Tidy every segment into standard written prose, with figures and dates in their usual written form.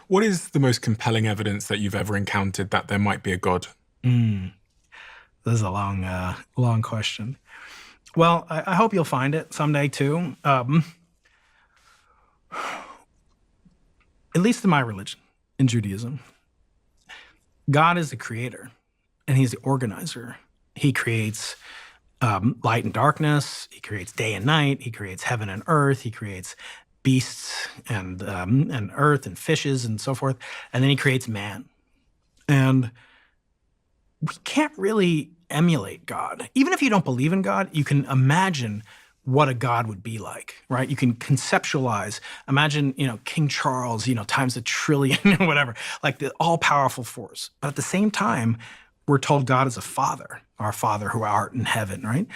What is the most compelling evidence that you've ever encountered that there might be a God? Mm, this is a long question. Well, I hope you'll find it someday too. At least in my religion, in Judaism, God is the creator and he's the organizer. He creates light and darkness. He creates day and night. He creates heaven and earth. He creates beasts and earth and fishes and so forth. And then he creates man. And we can't really emulate God. Even if you don't believe in God, you can imagine what a God would be like, right? You can conceptualize, imagine, King Charles, times a trillion or whatever, like the all-powerful force. But at the same time, we're told God is a father, our Father who art in heaven, right?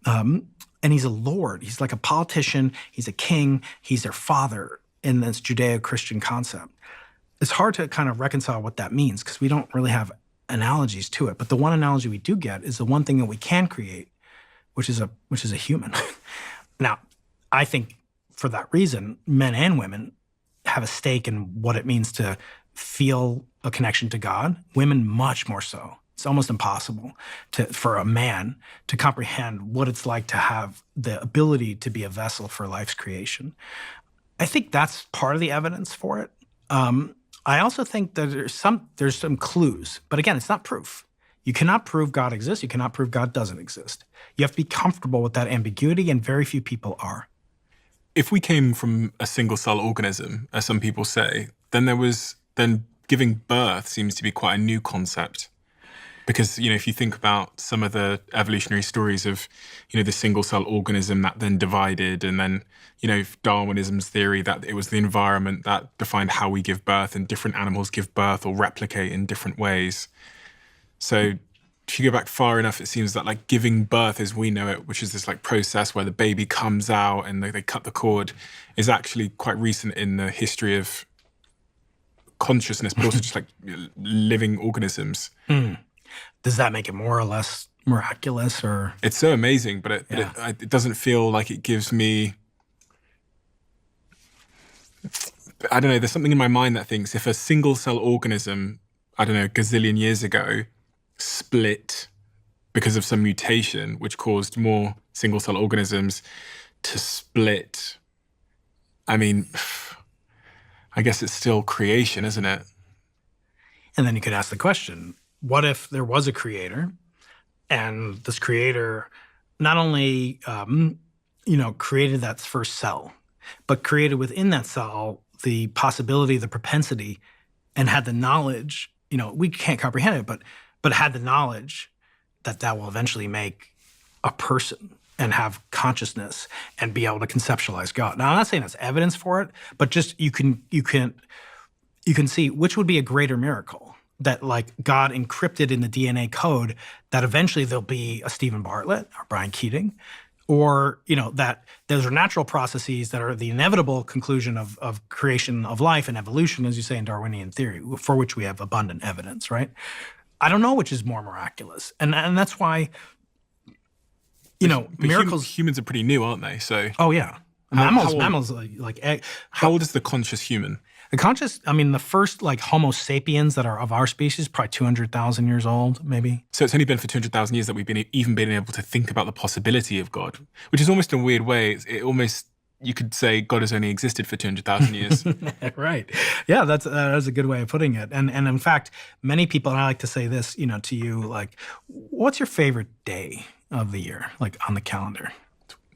And he's a Lord. He's like a politician. He's a king. He's their father in this Judeo-Christian concept. It's hard to kind of reconcile what that means because we don't really have analogies to it. But the one analogy we do get is the one thing that we can create, which is a human. Now, I think for that reason, men and women have a stake in what it means to feel a connection to God. Women much more so. It's almost impossible for a man to comprehend what it's like to have the ability to be a vessel for life's creation. I think that's part of the evidence for it. I also think that there's some clues, but again, it's not proof. You cannot prove God exists. You cannot prove God doesn't exist. You have to be comfortable with that ambiguity, and very few people are. If we came from a single-cell organism, as some people say, then giving birth seems to be quite a new concept. Because, if you think about some of the evolutionary stories of, the single-cell organism that then divided, and then, Darwinism's theory that it was the environment that defined how we give birth, and different animals give birth or replicate in different ways. So if you go back far enough, it seems that like giving birth as we know it, which is this like process where the baby comes out and they cut the cord, is actually quite recent in the history of consciousness, but also just like living organisms. Does that make it more or less miraculous? Or it's so amazing, but it doesn't feel like it gives me, I don't know, there's something in my mind that thinks if a single cell organism, I don't know, a gazillion years ago, split because of some mutation, which caused more single cell organisms to split, I mean, I guess it's still creation, isn't it? And then you could ask the question, what if there was a creator and this creator not only, created that first cell, but created within that cell the possibility, the propensity, and had the knowledge, we can't comprehend it, but had the knowledge that will eventually make a person and have consciousness and be able to conceptualize God. Now, I'm not saying that's evidence for it, but just you can see which would be a greater miracle, that like God encrypted in the DNA code that eventually there'll be a Stephen Bartlett or Brian Keating, or that those are natural processes that are the inevitable conclusion of creation of life and evolution, as you say in Darwinian theory, for which we have abundant evidence, right? I don't know which is more miraculous, and that's why miracles. Humans are pretty new, aren't they? So oh yeah, mammals like how old is the conscious human? The conscious, the first like Homo sapiens that are of our species, probably 200,000 years old, maybe. So it's only been for 200,000 years that we've been able to think about the possibility of God, which is almost in a weird way. You could say God has only existed for 200,000 years. Right. Yeah, that's a good way of putting it. And in fact, many people, and I like to say this, to you, like, what's your favorite day of the year, like on the calendar?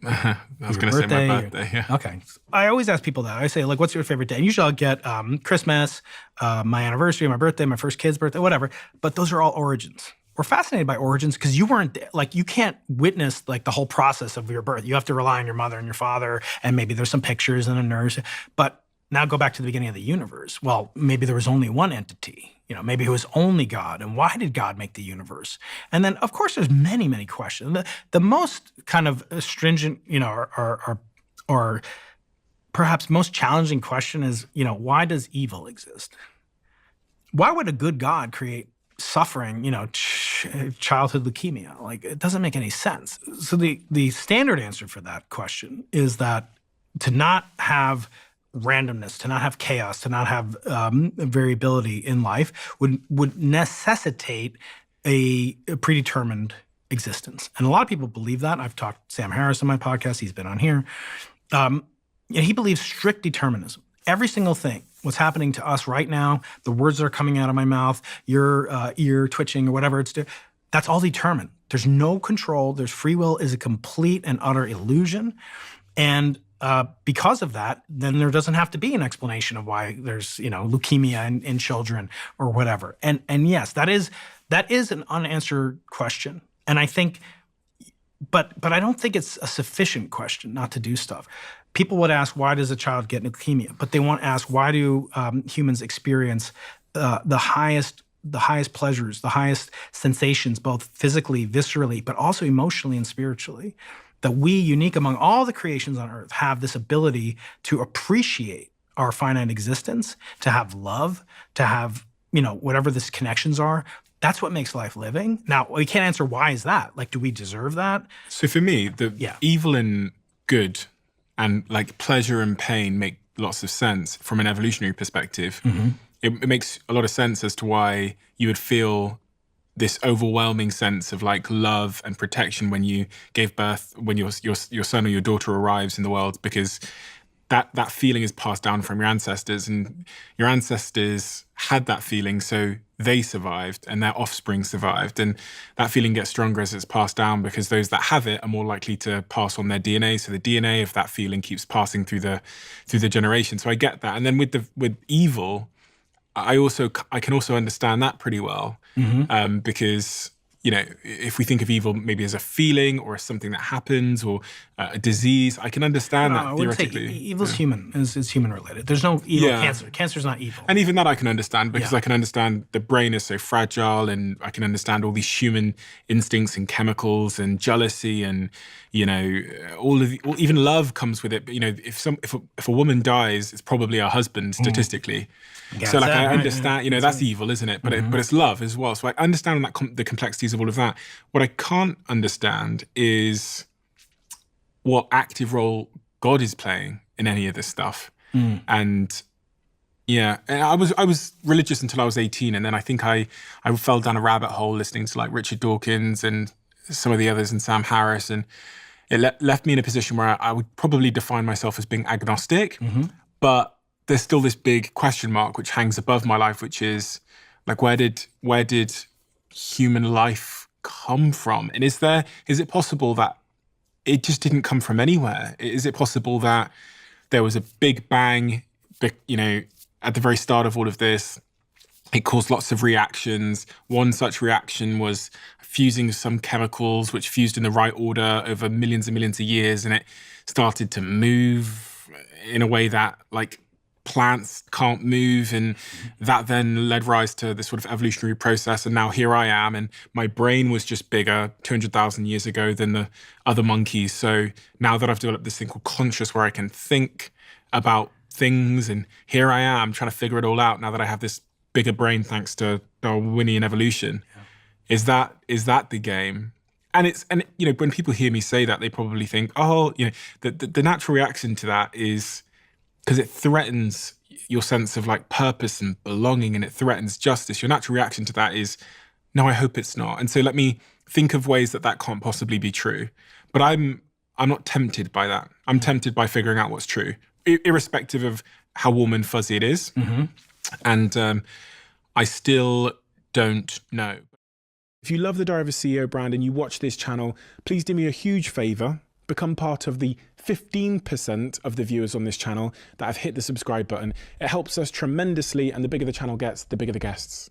I was going to say my birthday, yeah. Okay. I always ask people that. I say, like, what's your favorite day? And usually I'll get Christmas, my anniversary, my birthday, my first kid's birthday, whatever. But those are all origins. We're fascinated by origins because you weren't, like, you can't witness, like, the whole process of your birth. You have to rely on your mother and your father, and maybe there's some pictures and a nurse. But now go back to the beginning of the universe. Well, maybe there was only one entity. Maybe it was only God. And why did God make the universe? And then, of course, there's many, many questions. The most kind of stringent, or perhaps most challenging question is, why does evil exist? Why would a good God create suffering, childhood leukemia? Like, it doesn't make any sense. So the standard answer for that question is that to not have randomness, to not have chaos, to not have variability in life would necessitate a predetermined existence. And a lot of people believe that. I've talked to Sam Harris on my podcast. He's been on here. And he believes strict determinism. Every single thing, what's happening to us right now, the words that are coming out of my mouth, your ear twitching or whatever it's doing, that's all determined. There's no control. There's free will is a complete and utter illusion. And because of that, then there doesn't have to be an explanation of why there's, leukemia in children or whatever. And yes, that is an unanswered question. And I think, but I don't think it's a sufficient question not to do stuff. People would ask, why does a child get leukemia? But they won't ask, why do humans experience the highest pleasures, the highest sensations, both physically, viscerally, but also emotionally and spiritually? That we, unique among all the creations on earth, have this ability to appreciate our finite existence, to have love, to have, whatever these connections are. That's what makes life living. Now, we can't answer why is that? Like, do we deserve that? So for me, the evil and good and like pleasure and pain make lots of sense from an evolutionary perspective. Mm-hmm. It makes a lot of sense as to why you would feel this overwhelming sense of like love and protection when you gave birth, when your son or your daughter arrives in the world, because that feeling is passed down from your ancestors, and your ancestors had that feeling, so they survived and their offspring survived, and that feeling gets stronger as it's passed down because those that have it are more likely to pass on their DNA. So the DNA of that feeling keeps passing through the generation. So I get that, and then with evil, I can also understand that pretty well, because if we think of evil maybe as a feeling or as something that happens or a disease, I can understand that theoretically. Evil's human, is human related. There's no evil cancer. Cancer's not evil. And even that I can understand because I can understand the brain is so fragile, and I can understand all these human instincts and chemicals and jealousy and even love comes with it. But if a woman dies, it's probably her husband statistically. So like I understand, that's evil, isn't it? But but it's love as well. So I understand the complexities of all of that. What I can't understand is what active role God is playing in any of this stuff. And I was religious until I was 18, and then I think I fell down a rabbit hole listening to like Richard Dawkins and some of the others and Sam Harris, and it left me in a position where I would probably define myself as being agnostic, but there's still this big question mark which hangs above my life, which is like, where did human life come from? And is it possible that it just didn't come from anywhere? Is it possible that there was a big bang, at the very start of all of this? It caused lots of reactions. One such reaction was fusing some chemicals, which fused in the right order over millions and millions of years, and it started to move in a way that like plants can't move, and that then led rise to this sort of evolutionary process. And now here I am, and my brain was just bigger 200,000 years ago than the other monkeys. So now that I've developed this thing called conscious, where I can think about things, and here I am trying to figure it all out now that I have this bigger brain thanks to Darwinian evolution. Is that the game? And when people hear me say that, they probably think, the natural reaction to that is because it threatens your sense of like purpose and belonging, and it threatens justice. Your natural reaction to that is, no, I hope it's not. And so let me think of ways that can't possibly be true. But I'm not tempted by that. I'm tempted by figuring out what's true, irrespective of how warm and fuzzy it is. And I still don't know. If you love the Diary of a CEO brand and you watch this channel, please do me a huge favor. Become part of the 15% of the viewers on this channel that have hit the subscribe button. It helps us tremendously, and the bigger the channel gets, the bigger the guests.